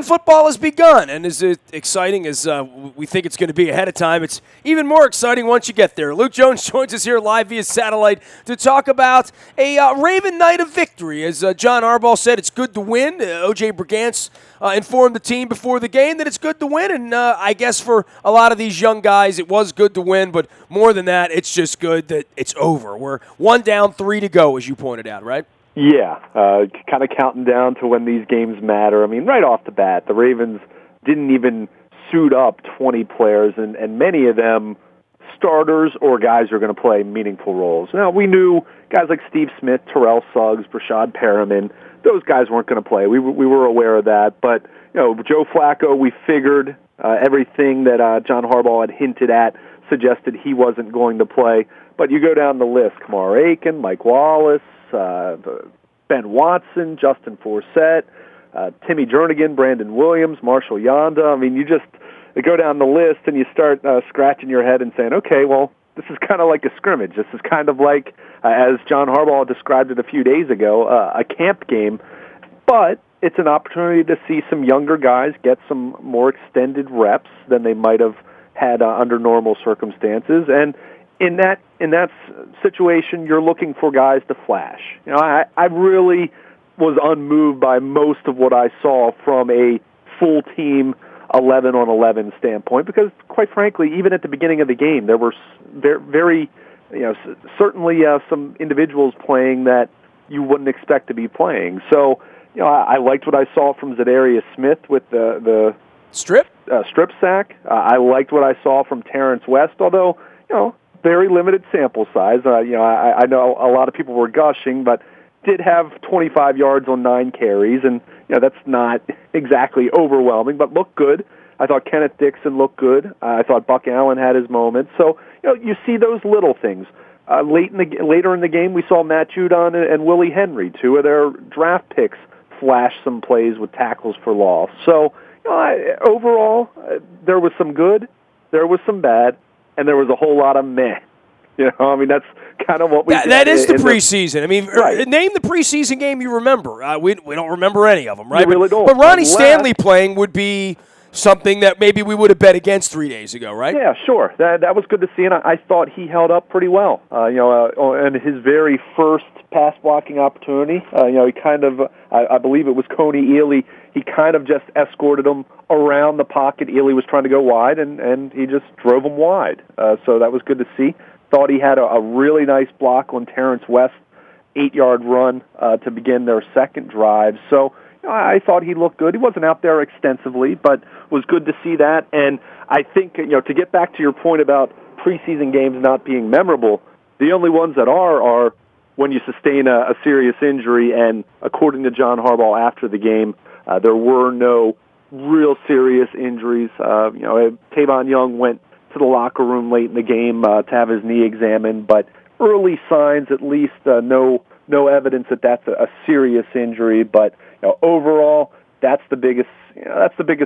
Football has begun, and as exciting as we think it's going to be ahead of time, it's even more exciting once you get there. Luke Jones joins us here live via satellite to talk about a Raven night of victory. As John Harbaugh said, it's good to win. O.J. Brigance informed the team before the game that it's good to win, and I guess for a lot of these young guys, it was good to win, but more than that, it's just good that it's over. We're 1 down, 3 to go, as you pointed out, right? Yeah, kind of counting down to when these games matter. I mean, right off the bat, the Ravens didn't even suit up 20 players, and many of them starters or guys who are going to play meaningful roles. Now, we knew guys like Steve Smith, Terrell Suggs, Brashad Perriman, those guys weren't going to play. We were aware of that. But, Joe Flacco, we figured everything that John Harbaugh had hinted at suggested he wasn't going to play. But you go down the list, Kamar Aiken, Mike Wallace, Ben Watson, Justin Forsett, Timmy Jernigan, Brandon Williams, Marshall Yanda. I mean, you just go down the list and you start scratching your head and saying, okay, well, this is kind of like a scrimmage. This is kind of like, as John Harbaugh described it a few days ago, a camp game. But it's an opportunity to see some younger guys get some more extended reps than they might have had under normal circumstances. And in that situation, you're looking for guys to flash. I really was unmoved by most of what I saw from a full team 11-on-11 standpoint because, quite frankly, even at the beginning of the game, there were very certainly some individuals playing that you wouldn't expect to be playing. So, I liked what I saw from Zadarius Smith with the strip sack. I liked what I saw from Terrence West, although, very limited sample size. I know a lot of people were gushing, but did have 25 yards on 9 carries, and that's not exactly overwhelming, but looked good. I thought Kenneth Dixon looked good. I thought Buck Allen had his moments. So you see those little things. Later in the game, we saw Matt Judon and Willie Henry, 2 of their draft picks, flash some plays with tackles for loss. So overall, there was some good, there was some bad, and there was a whole lot of meh. That's kind of what we did. That is the preseason. Right. Name the preseason game you remember. We don't remember any of them, right? You really don't. But Ronnie Stanley playing would be something that maybe we would have bet against 3 days ago, right? Yeah, sure. That was good to see, and I thought he held up pretty well. In his very first pass blocking opportunity, he kind of, I believe it was Coney Ely, he kind of just escorted him around the pocket. Ely was trying to go wide, and he just drove him wide. So that was good to see. Thought he had a really nice block on Terrence West, 8-yard run to begin their second drive. So I thought he looked good. He wasn't out there extensively, but was good to see that. And I think, to get back to your point about preseason games not being memorable, the only ones that are when you sustain a serious injury. And according to John Harbaugh after the game, there were no real serious injuries. Tavon Young went to the locker room late in the game to have his knee examined, but early signs, at least, no evidence that that's a serious injury. But overall, that's the biggest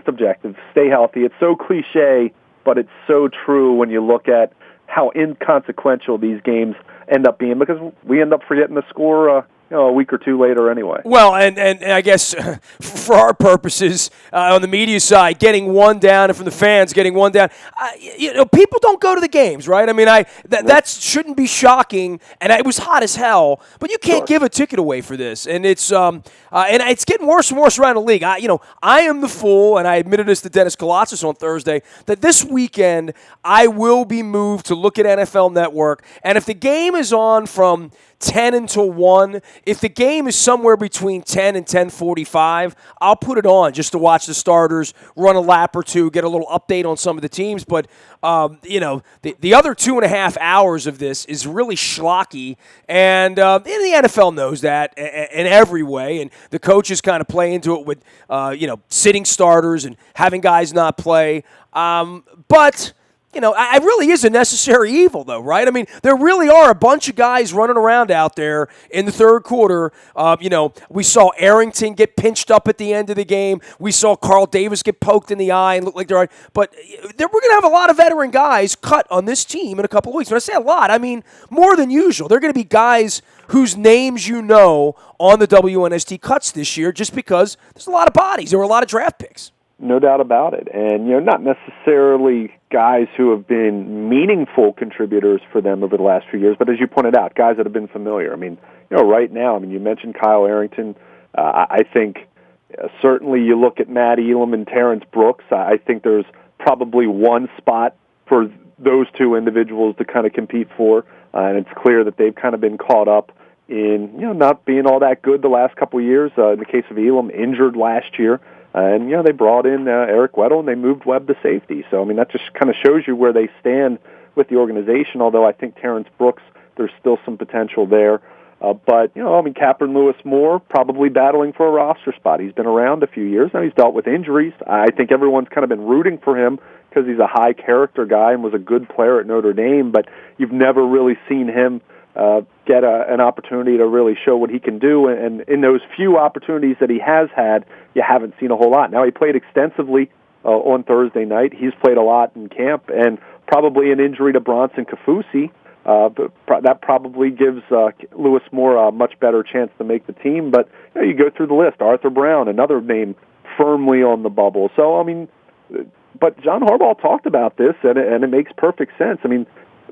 objective. Stay healthy. It's so cliche, but it's so true when you look at how inconsequential these games end up being, because we end up forgetting the score a week or two later anyway. Well, and I guess for our purposes, on the media side, getting 1 down, and from the fans getting 1 down, people don't go to the games, right? That shouldn't be shocking, and it was hot as hell, but you can't give a ticket away for this, and it's getting worse and worse around the league. I am the fool, and I admitted this to Dennis Colossus on Thursday, that this weekend I will be moved to look at NFL Network, and if the game is on from 10 until 1. If the game is somewhere between 10 and 10:45, I'll put it on just to watch the starters, run a lap or two, get a little update on some of the teams. But, the other 2.5 hours of this is really schlocky, and the NFL knows that in every way, and the coaches kind of play into it with, sitting starters and having guys not play. But it really is a necessary evil, though, right? I mean, there really are a bunch of guys running around out there in the third quarter. We saw Arrington get pinched up at the end of the game. We saw Carl Davis get poked in the eye and look like they're. But we're going to have a lot of veteran guys cut on this team in a couple of weeks. When I say a lot, I mean more than usual. They're going to be guys whose names on the WNST cuts this year, just because there's a lot of bodies. There were a lot of draft picks. No doubt about it. And, not necessarily guys who have been meaningful contributors for them over the last few years, but as you pointed out, guys that have been familiar. I mean, right now, you mentioned Kyle Arrington. I think certainly you look at Matt Elam and Terrence Brooks. I think there's probably one spot for those two individuals to kind of compete for, and it's clear that they've kind of been caught up in, not being all that good the last couple of years. In the case of Elam, injured last year. And, they brought in Eric Weddle, and they moved Webb to safety. So, that just kind of shows you where they stand with the organization, although I think Terrence Brooks, there's still some potential there. But, Capron Lewis-Moore probably battling for a roster spot. He's been around a few years now. He's dealt with injuries. I think everyone's kind of been rooting for him because he's a high-character guy and was a good player at Notre Dame, but you've never really seen him get an opportunity to really show what he can do. And in those few opportunities that he has had, you haven't seen a whole lot. Now, he played extensively on Thursday night. He's played a lot in camp, and probably an injury to Bronson Kafusi. That probably gives Lewis-Moore a much better chance to make the team. But you go through the list. Arthur Brown, another name firmly on the bubble. So, but John Harbaugh talked about this, and it makes perfect sense.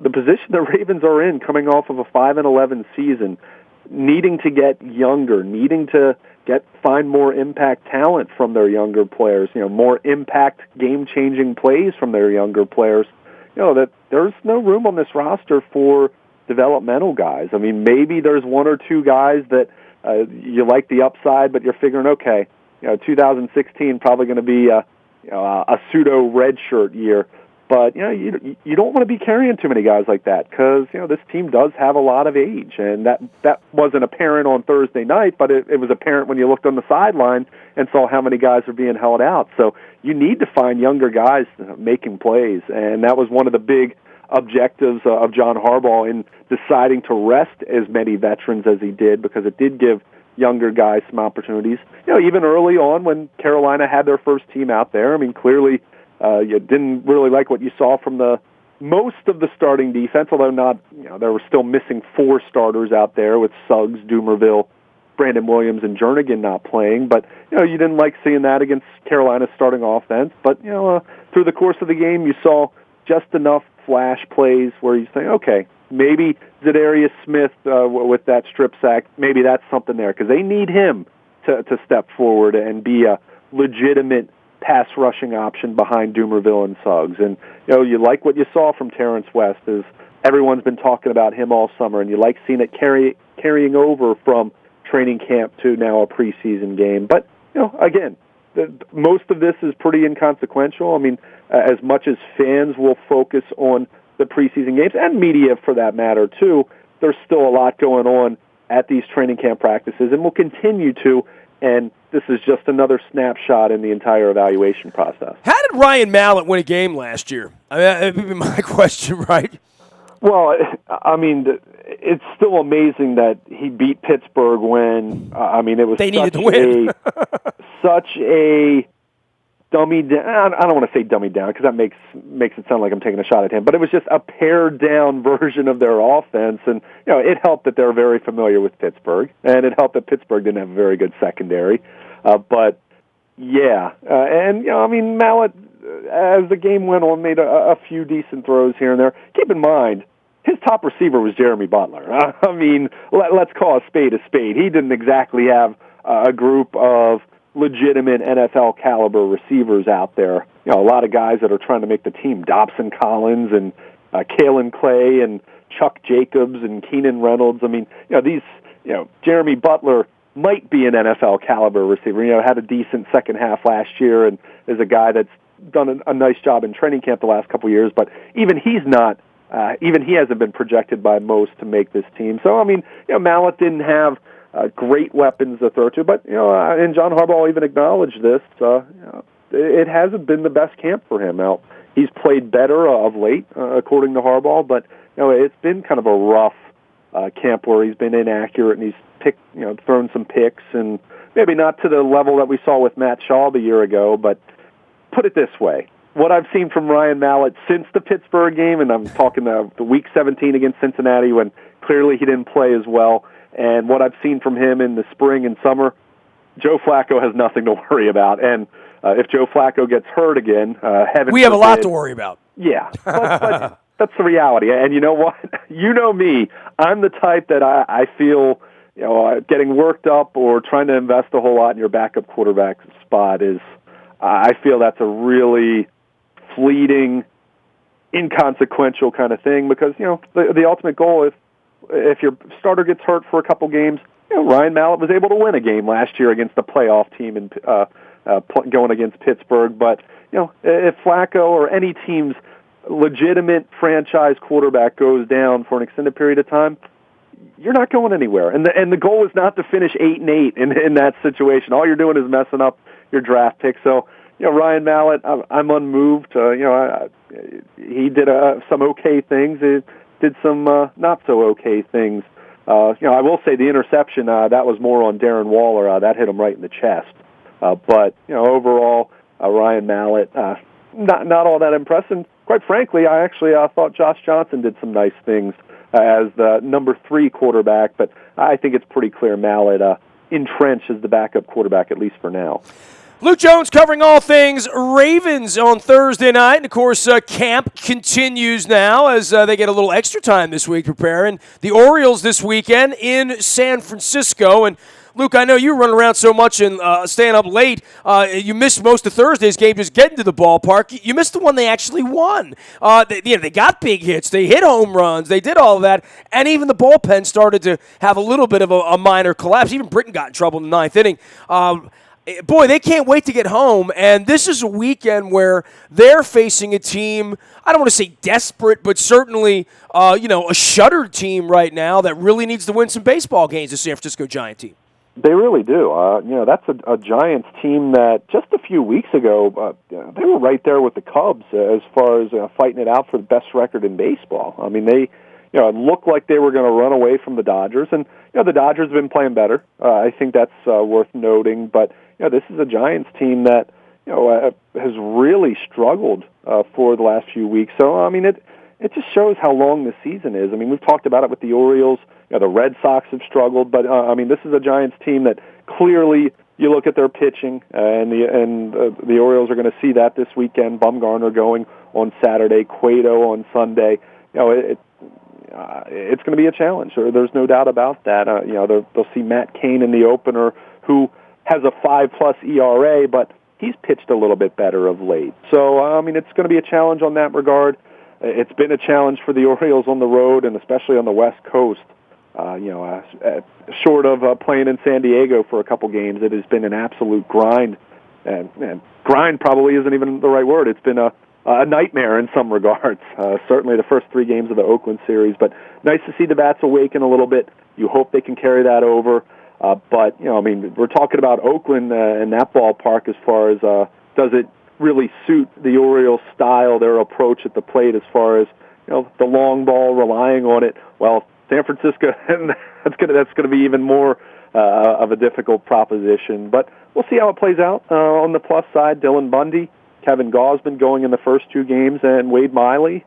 The position the Ravens are in, coming off of a 5-11 season, needing to get younger, needing to find more impact talent from their younger players, more impact game-changing plays from their younger players, that there's no room on this roster for developmental guys. Maybe there's one or two guys that you like the upside, but you're figuring, okay, 2016 probably going to be a pseudo redshirt year. But, you don't want to be carrying too many guys like that because, this team does have a lot of age. And that wasn't apparent on Thursday night, but it was apparent when you looked on the sideline and saw how many guys were being held out. So you need to find younger guys making plays. And that was one of the big objectives of John Harbaugh in deciding to rest as many veterans as he did, because it did give younger guys some opportunities. Even early on when Carolina had their first team out there, clearly you didn't really like what you saw from most of the starting defense, although not, there were still missing 4 starters out there with Suggs, Dumerville, Brandon Williams, and Jernigan not playing. But, you didn't like seeing that against Carolina's starting offense. But, through the course of the game, you saw just enough flash plays where you say, okay, maybe Zadarius Smith with that strip sack, maybe that's something there, because they need him to step forward and be a legitimate pass rushing option behind Dumerville and Suggs. And, you like what you saw from Terrence West, is everyone's been talking about him all summer, and you like seeing it carrying over from training camp to now a preseason game. But, again, most of this is pretty inconsequential. As much as fans will focus on the preseason games, and media for that matter too, there's still a lot going on at these training camp practices, and will continue to. And this is just another snapshot in the entire evaluation process. How did Ryan Mallett win a game last year? That would be my question, right? Well, it's still amazing that he beat Pittsburgh when, it was they needed to win. such a dummy down. I don't want to say dummy down because that makes it sound like I'm taking a shot at him, but it was just a pared down version of their offense. And, it helped that they're very familiar with Pittsburgh, and it helped that Pittsburgh didn't have a very good secondary. But, yeah. Mallett, as the game went on, made a few decent throws here and there. Keep in mind, his top receiver was Jeremy Butler. Let's call a spade a spade. He didn't exactly have a group of legitimate NFL caliber receivers out there. A lot of guys that are trying to make the team. Dobson Collins and Kalen Clay and Chuck Jacobs and Keenan Reynolds. Jeremy Butler might be an NFL caliber receiver. Had a decent second half last year and is a guy that's done a nice job in training camp the last couple of years, but even he's not. Even he hasn't been projected by most to make this team. So, Mallett didn't have great weapons to throw to, but, and John Harbaugh even acknowledged this, it hasn't been the best camp for him. Now, he's played better of late, according to Harbaugh. But it's been kind of a rough camp where he's been inaccurate and he's thrown some picks, and maybe not to the level that we saw with Matt Schaub a year ago. But put it this way. What I've seen from Ryan Mallett since the Pittsburgh game, and I'm talking the Week 17 against Cincinnati when clearly he didn't play as well, and what I've seen from him in the spring and summer, Joe Flacco has nothing to worry about. And if Joe Flacco gets hurt again, heaven we have forbid, a lot to worry about. Yeah, but that's the reality. And you know what? You know me. I'm the type that I feel getting worked up or trying to invest a whole lot in your backup quarterback spot is, I feel that's a really fleeting, inconsequential kind of thing because, the ultimate goal, if your starter gets hurt for a couple games, Ryan Mallett was able to win a game last year against a playoff team and going against Pittsburgh. But, if Flacco or any team's legitimate franchise quarterback goes down for an extended period of time, you're not going anywhere. And the goal is not to finish 8-8 in that situation. All you're doing is messing up your draft pick. So, Ryan Mallett, I'm unmoved. He did some okay things. He did some not so okay things. I will say the interception, that was more on Darren Waller. That hit him right in the chest. But overall, Ryan Mallett, not all that impressive. Quite frankly, I actually thought Josh Johnson did some nice things as the number 3 quarterback. But I think it's pretty clear Mallett entrenched as the backup quarterback, at least for now. Luke Jones covering all things Ravens on Thursday night. And, of course, camp continues now as they get a little extra time this week preparing. The Orioles this weekend in San Francisco. And, Luke, I know you run around so much and staying up late. You missed most of Thursday's game just getting to the ballpark. You missed the one they actually won. They got big hits. They hit home runs. They did all of that. And even the bullpen started to have a little bit of a minor collapse. Even Britton got in trouble in the ninth inning. Boy, they can't wait to get home, and this is a weekend where they're facing a team, I don't want to say desperate, but certainly, a shuttered team right now that really needs to win some baseball games, the San Francisco Giant team. They really do. That's a Giants team that just a few weeks ago, they were right there with the Cubs as far as fighting it out for the best record in baseball. I mean, they it looked like they were going to run away from the Dodgers, and the Dodgers have been playing better. I think that's worth noting, but this is a Giants team that has really struggled for the last few weeks. So I mean, it just shows how long the season is. I mean, we've talked about it with the Orioles. The Red Sox have struggled, but this is a Giants team that clearly you look at their pitching, and the Orioles are going to see that this weekend. Bumgarner going on Saturday, Cueto on Sunday. It's going to be a challenge. There's no doubt about that. They'll see Matt Cain in the opener, who has a 5+ ERA, but he's pitched a little bit better of late. So, it's going to be a challenge on that regard. It's been a challenge for the Orioles on the road, and especially on the West Coast. Short of playing in San Diego for a couple games, it has been an absolute grind. And grind probably isn't even the right word. It's been a nightmare in some regards. Certainly the first 3 games of the Oakland series, but nice to see the bats awaken a little bit. You hope they can carry that over. But, we're talking about Oakland and that ballpark as far as does it really suit the Orioles' style, their approach at the plate as far as, the long ball, relying on it. Well, San Francisco, that's going to be even more of a difficult proposition. But we'll see how it plays out. On the plus side, Dylan Bundy, Kevin Gausman going in the first 2 games, and Wade Miley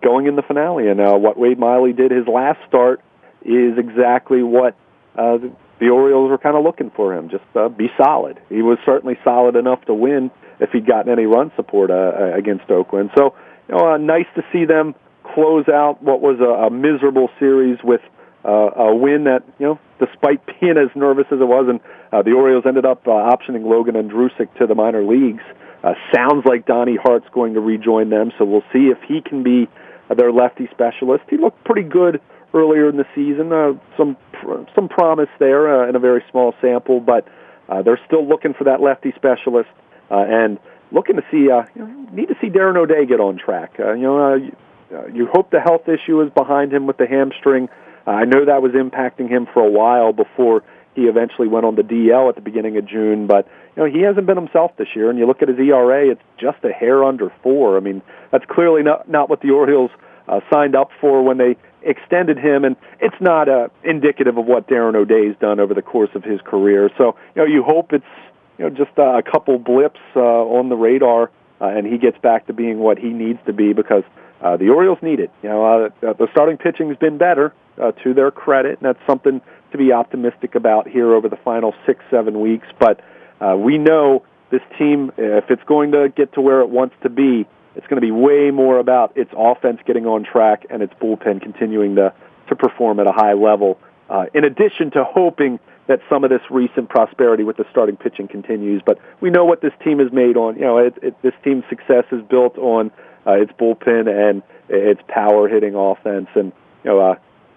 going in the finale. And what Wade Miley did his last start is exactly what the Orioles were kind of looking for him, just be solid. He was certainly solid enough to win if he'd gotten any run support against Oakland. So, nice to see them close out what was a miserable series with a win that, despite being as nervous as it was, and the Orioles ended up optioning Logan Andrusic to the minor leagues. Sounds like Donnie Hart's going to rejoin them, so we'll see if he can be their lefty specialist. He looked pretty good earlier in the season. Some promise there in a very small sample, but they're still looking for that lefty specialist and looking to see. Need to see Darren O'Day get on track. You hope the health issue is behind him with the hamstring. I know that was impacting him for a while before he eventually went on the DL at the beginning of June, but he hasn't been himself this year. And you look at his ERA, it's just a hair under 4. I mean, that's clearly not what the Orioles signed up for when they extended him, and it's not indicative of what Darren O'Day's done over the course of his career. So, you hope it's just a couple blips on the radar, and he gets back to being what he needs to be, because the Orioles need it. The starting pitching's been better, to their credit, and that's something to be optimistic about here over the final 6-7 weeks. But we know this team, if it's going to get to where it wants to be, it's going to be way more about its offense getting on track and its bullpen continuing to perform at a high level, in addition to hoping that some of this recent prosperity with the starting pitching continues. But we know what this team is made on. This team's success is built on its bullpen and its power-hitting offense. And,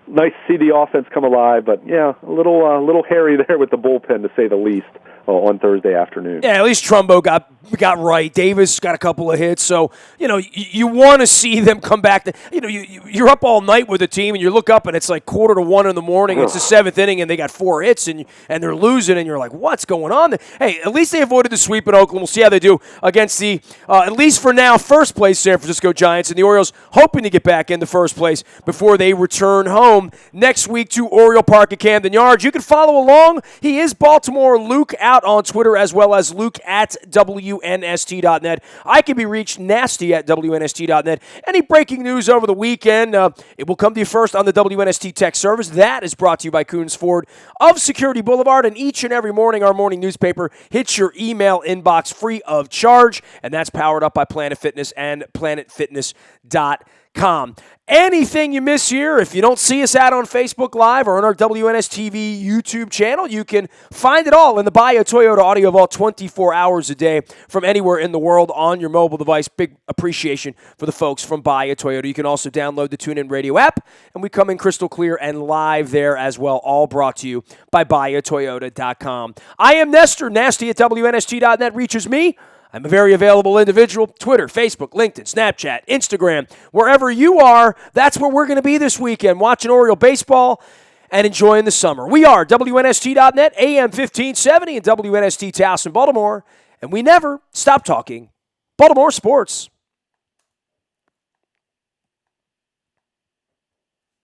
nice to see the offense come alive, but, a little hairy there with the bullpen, to say the least, on Thursday afternoon. Yeah, at least Trumbo got right. Davis got a couple of hits. So, you want to see them come back. You're up all night with a team, and you look up, and it's like 1:45 in the morning. It's the 7th inning, and they got 4 hits, and they're losing, and you're like, what's going on? Hey, at least they avoided the sweep in Oakland. We'll see how they do against the, at least for now, first place San Francisco Giants, and the Orioles hoping to get back in the first place before they return home next week to Oriole Park at Camden Yards. You can follow along. He is Baltimore Luke out on Twitter, as well as Luke at WNST.net. I can be reached nasty at WNST.net. Any breaking news over the weekend, it will come to you first on the WNST text service. That is brought to you by Coons Ford of Security Boulevard, and each and every morning our morning newspaper hits your email inbox free of charge, and that's powered up by Planet Fitness and PlanetFitness.com. Anything you miss here, if you don't see us out on Facebook Live or on our WNSTV YouTube channel, you can find it all in the Buy a Toyota audio vault 24 hours a day from anywhere in the world on your mobile device. Big appreciation for the folks from Buy a Toyota. You can also download the TuneIn Radio app, and we come in crystal clear and live there as well, all brought to you by buyatoyota.com. I am Nestor. Nasty at WNST.net reaches me. I'm a very available individual. Twitter, Facebook, LinkedIn, Snapchat, Instagram. Wherever you are, that's where we're going to be this weekend, watching Oriole baseball and enjoying the summer. We are WNST.net, AM 1570, and WNST Towson, Baltimore, and we never stop talking Baltimore sports.